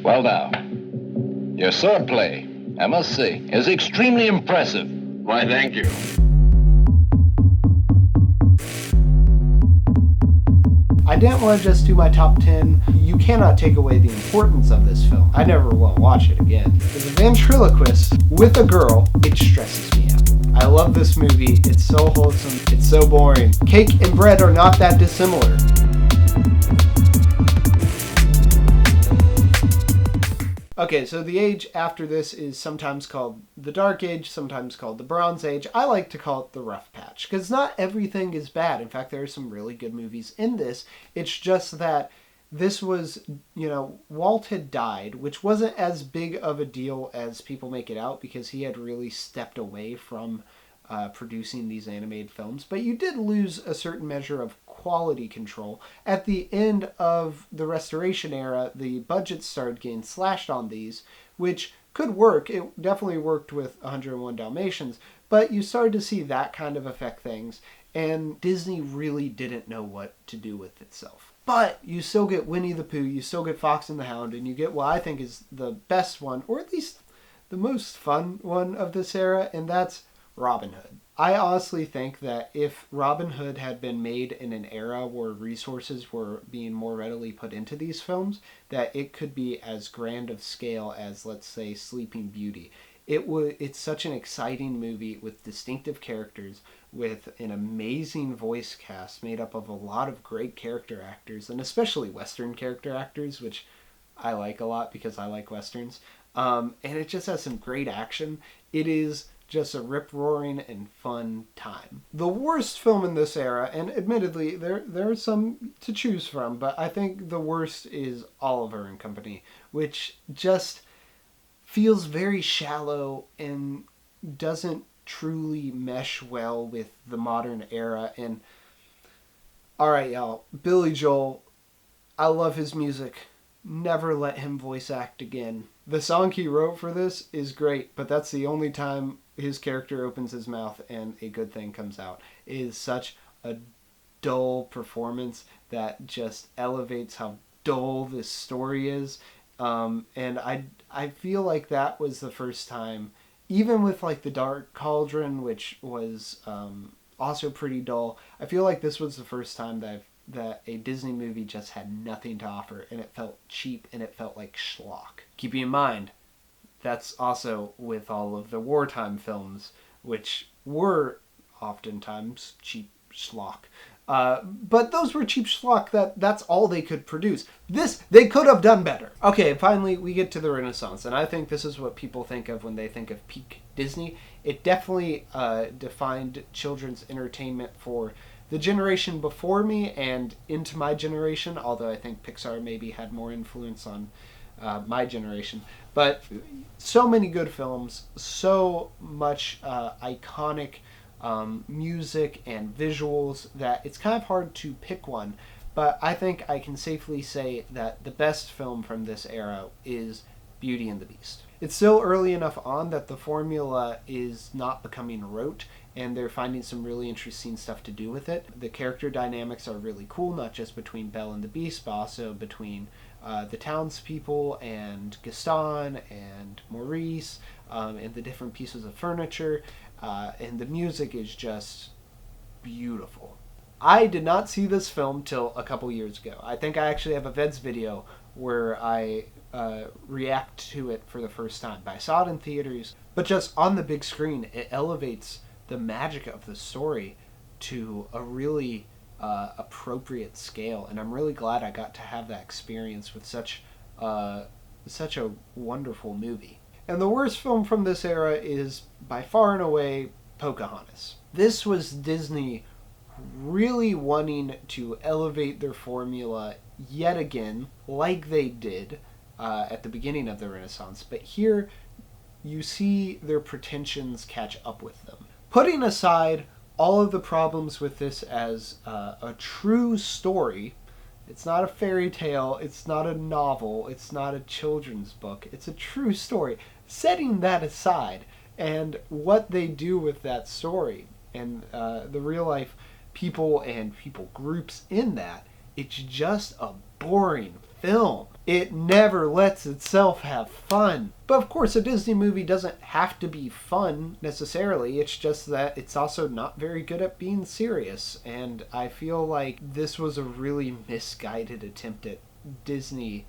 Well now, your swordplay, I must say, is extremely impressive. Why, thank you. I didn't want to just do my top 10. You cannot take away the importance of this film. I never will watch it again. As a ventriloquist with a girl, it stresses me out. I love this movie. It's so wholesome. It's so boring. Cake and bread are not that dissimilar. Okay, so the age after this is sometimes called the Dark Age, sometimes called the Bronze Age. I like to call it the Rough Patch, because not everything is bad. In fact, there are some really good movies in this. It's just that this was, Walt had died, which wasn't as big of a deal as people make it out, because he had really stepped away from producing these animated films. But you did lose a certain measure of quality control. At the end of the Restoration era, the budgets started getting slashed on these, which could work. It definitely worked with 101 Dalmatians, but you started to see that kind of affect things, and Disney really didn't know what to do with itself. But you still get Winnie the Pooh, you still get Fox and the Hound, and you get what I think is the best one, or at least the most fun one of this era, and that's Robin Hood. I honestly think that if Robin Hood had been made in an era where resources were being more readily put into these films, that it could be as grand of scale as, let's say, Sleeping Beauty. It's such an exciting movie with distinctive characters, with an amazing voice cast made up of a lot of great character actors, and especially Western character actors, which I like a lot because I like Westerns. And it just has some great action. It is just a rip-roaring and fun time. The worst film in this era, and admittedly there are some to choose from, but I think the worst is Oliver and Company, which just feels very shallow and doesn't truly mesh well with the modern era. And alright, y'all, Billy Joel, I love his music. Never let him voice act again. The song he wrote for this is great, but that's the only time his character opens his mouth and a good thing comes out. It is such a dull performance that just elevates how dull this story is. And I feel like that was the first time, even with like The Dark Cauldron, which was also pretty dull, I feel like this was the first time that a Disney movie just had nothing to offer, and it felt cheap and it felt like schlock. Keeping in mind, that's also with all of the wartime films, which were oftentimes cheap schlock. But those were cheap schlock. That's all they could produce. This, they could have done better. Okay, finally we get to the Renaissance, and I think this is what people think of when they think of peak Disney. It definitely defined children's entertainment for the generation before me and into my generation, although I think Pixar maybe had more influence on my generation. But so many good films, so much iconic music and visuals that it's kind of hard to pick one. But I think I can safely say that the best film from this era is Beauty and the Beast. It's still early enough on that the formula is not becoming rote, and they're finding some really interesting stuff to do with it. The character dynamics are really cool, not just between Belle and the Beast, but also between the townspeople and Gaston and Maurice, and the different pieces of furniture, and the music is just beautiful. I did not see this film till a couple years ago. I think I actually have a VEDS video where I react to it for the first time. But I saw it in theaters, but just on the big screen, it elevates the magic of the story to a really appropriate scale, and I'm really glad I got to have that experience with such a wonderful movie. And the worst film from this era is by far and away Pocahontas. This was Disney really wanting to elevate their formula yet again, like they did at the beginning of the Renaissance, but here you see their pretensions catch up with them. Putting aside all of the problems with this as a true story, it's not a fairy tale, it's not a novel, it's not a children's book, it's a true story. Setting that aside, and what they do with that story, and the real life people and people groups in that, it's just a boring film. It never lets itself have fun. But of course, a Disney movie doesn't have to be fun necessarily. It's just that it's also not very good at being serious. And I feel like this was a really misguided attempt at Disney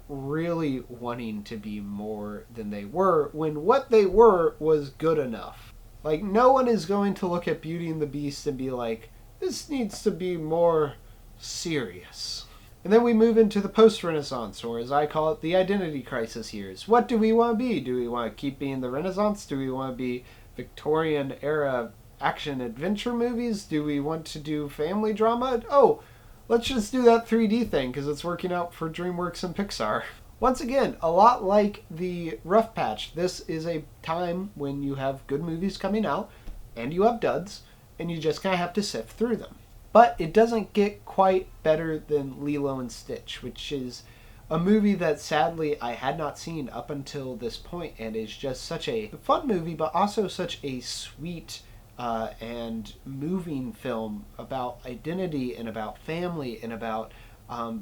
really wanting to be more than they were, when what they were was good enough. Like, no one is going to look at Beauty and the Beast and be like, this needs to be more serious. And then we move into the post-Renaissance, or as I call it, the identity crisis years. What do we want to be? Do we want to keep being the Renaissance? Do we want to be Victorian era action adventure movies? Do we want to do family drama? Oh, let's just do that 3D thing because it's working out for DreamWorks and Pixar. Once again, a lot like the Rough Patch, this is a time when you have good movies coming out and you have duds, and you just kind of have to sift through them. But it doesn't get quite better than Lilo and Stitch, which is a movie that sadly I had not seen up until this point, and is just such a fun movie, but also such a sweet and moving film about identity and about family and about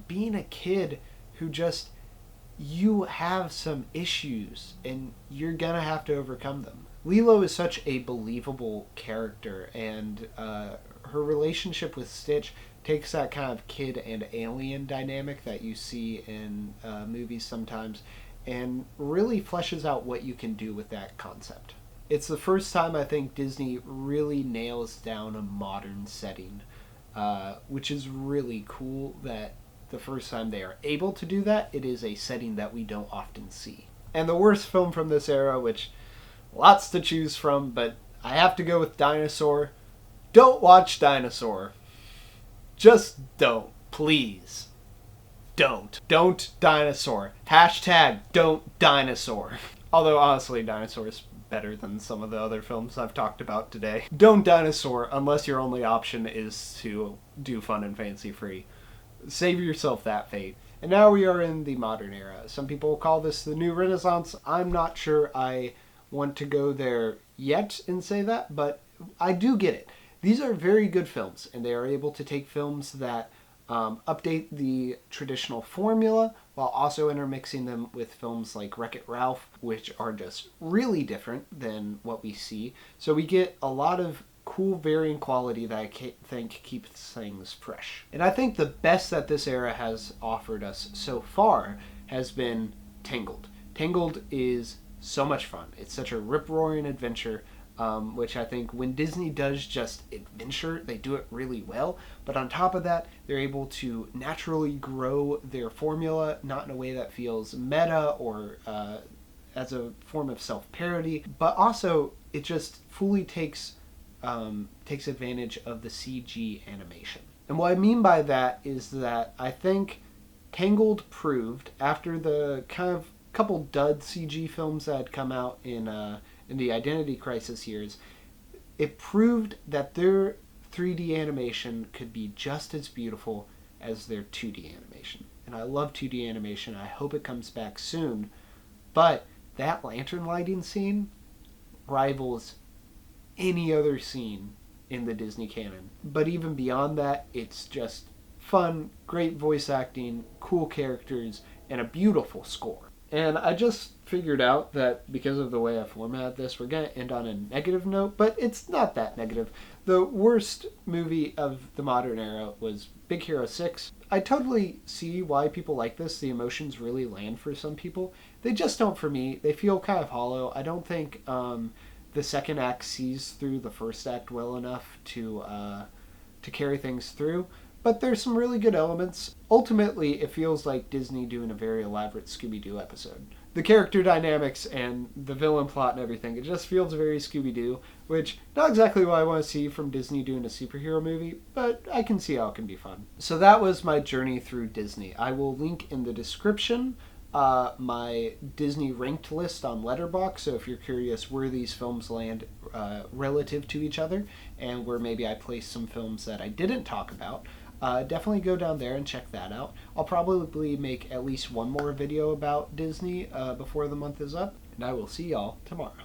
being a kid who just, you have some issues and you're gonna have to overcome them. Lilo is such a believable character, and her relationship with Stitch takes that kind of kid and alien dynamic that you see in movies sometimes and really fleshes out what you can do with that concept. It's the first time I think Disney really nails down a modern setting, which is really cool that the first time they are able to do that, it is a setting that we don't often see. And the worst film from this era, which lots to choose from, but I have to go with Dinosaur. Don't watch Dinosaur. Just don't. Please. Don't. Don't Dinosaur. Hashtag don't Dinosaur. Although honestly, Dinosaur is better than some of the other films I've talked about today. Don't Dinosaur unless your only option is to do fun and fancy free. Save yourself that fate. And now we are in the modern era. Some people call this the new Renaissance. I'm not sure I want to go there yet and say that, but I do get it. These are very good films, and they are able to take films that update the traditional formula while also intermixing them with films like Wreck-It Ralph, which are just really different than what we see. So we get a lot of cool varying quality that I think keeps things fresh. And I think the best that this era has offered us so far has been Tangled. Tangled is so much fun. It's such a rip-roaring adventure, which I think when Disney does just adventure, they do it really well. But on top of that, they're able to naturally grow their formula, not in a way that feels meta or as a form of self-parody, but also it just fully takes advantage of the CG animation. And what I mean by that is that I think Tangled proved, after the kind of couple dud CG films that had come out in the Identity Crisis years, it proved that their 3D animation could be just as beautiful as their 2D animation. And I love 2D animation. I hope it comes back soon. But that lantern lighting scene rivals any other scene in the Disney canon. But even beyond that, it's just fun, great voice acting, cool characters, and a beautiful score. And I just figured out that because of the way I formatted this, we're going to end on a negative note, but it's not that negative. The worst movie of the modern era was Big Hero 6. I totally see why people like this. The emotions really land for some people. They just don't for me. They feel kind of hollow. I don't think the second act sees through the first act well enough to carry things through. But there's some really good elements. Ultimately, it feels like Disney doing a very elaborate Scooby-Doo episode. The character dynamics and the villain plot and everything, it just feels very Scooby-Doo, which not exactly what I want to see from Disney doing a superhero movie, but I can see how it can be fun. So that was my journey through Disney. I will link in the description my Disney ranked list on Letterboxd, so if you're curious where these films land relative to each other, and where maybe I place some films that I didn't talk about, definitely go down there and check that out. I'll probably make at least one more video about Disney before the month is up, and I will see y'all tomorrow.